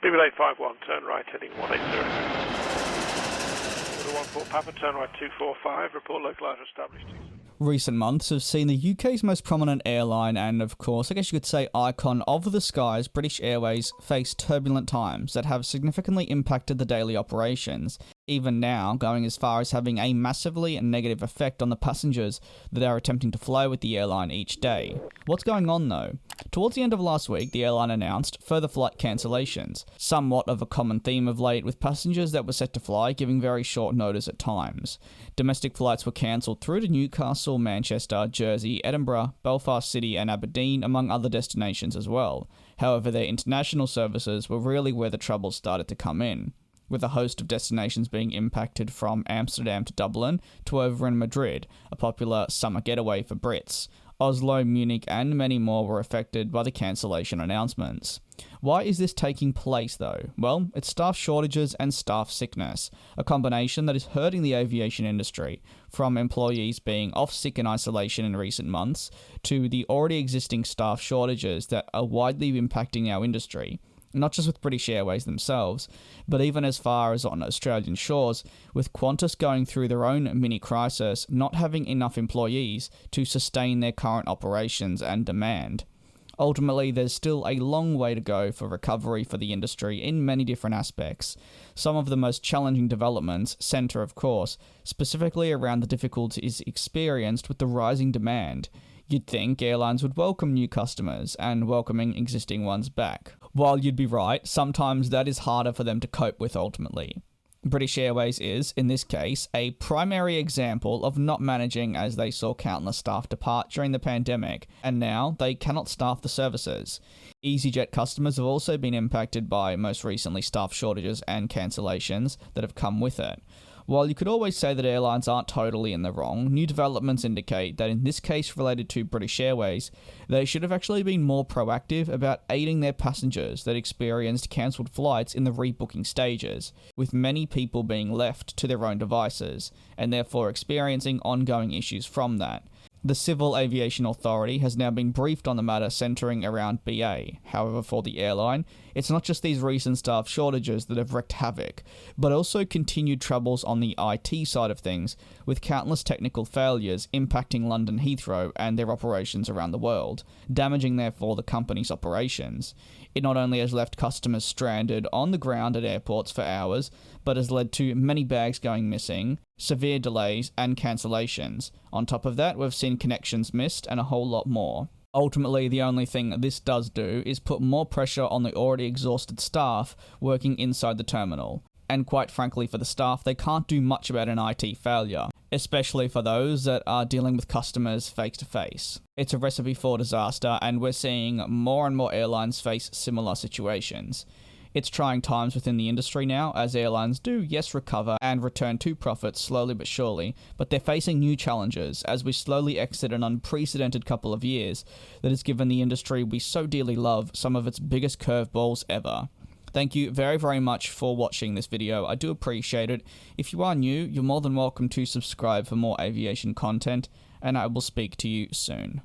BB851, turn right, heading 180. 14 Papa, turn right 245, report localizer established. Recent months have seen the UK's most prominent airline and, of course, I guess you could say icon of the skies, British Airways, face turbulent times that have significantly impacted the daily operations, even now going as far as having a massively negative effect on the passengers that are attempting to fly with the airline each day. What's going on though? Towards the end of last week, the airline announced further flight cancellations, somewhat of a common theme of late, with passengers that were set to fly giving very short notice at times. Domestic flights were cancelled through to Newcastle, Manchester, Jersey, Edinburgh, Belfast City and Aberdeen, among other destinations as well. However, their international services were really where the trouble started to come in, with a host of destinations being impacted from Amsterdam to Dublin to over in Madrid, a popular summer getaway for Brits. Oslo, Munich and many more were affected by the cancellation announcements. Why is this taking place though? Well, it's staff shortages and staff sickness, a combination that is hurting the aviation industry, from employees being off sick in isolation in recent months to the already existing staff shortages that are widely impacting our industry. Not just with British Airways themselves, but even as far as on Australian shores, with Qantas going through their own mini-crisis, not having enough employees to sustain their current operations and demand. Ultimately, there's still a long way to go for recovery for the industry in many different aspects. Some of the most challenging developments centre, of course, specifically around the difficulties experienced with the rising demand. You'd think airlines would welcome new customers and welcoming existing ones back. While you'd be right, sometimes that is harder for them to cope with ultimately. British Airways is, in this case, a primary example of not managing as they saw countless staff depart during the pandemic, and now they cannot staff the services. EasyJet customers have also been impacted by, most recently, staff shortages and cancellations that have come with it. While you could always say that airlines aren't totally in the wrong, new developments indicate that in this case related to British Airways, they should have actually been more proactive about aiding their passengers that experienced cancelled flights in the rebooking stages, with many people being left to their own devices, and therefore experiencing ongoing issues from that. The Civil Aviation Authority has now been briefed on the matter centering around BA. However, for the airline, it's not just these recent staff shortages that have wreaked havoc, but also continued troubles on the IT side of things, with countless technical failures impacting London Heathrow and their operations around the world, damaging therefore the company's operations. It not only has left customers stranded on the ground at airports for hours, but has led to many bags going missing, severe delays and cancellations. On top of that, we've seen connections missed and a whole lot more. Ultimately, the only thing this does do is put more pressure on the already exhausted staff working inside the terminal. And quite frankly, for the staff, they can't do much about an IT failure, especially for those that are dealing with customers face to face. It's a recipe for disaster, and we're seeing more and more airlines face similar situations. It's trying times within the industry now, as airlines do, yes, recover and return to profits slowly but surely, but they're facing new challenges as we slowly exit an unprecedented couple of years that has given the industry we so dearly love some of its biggest curveballs ever. Thank you very, very much for watching this video. I do appreciate it. If you are new, you're more than welcome to subscribe for more aviation content, and I will speak to you soon.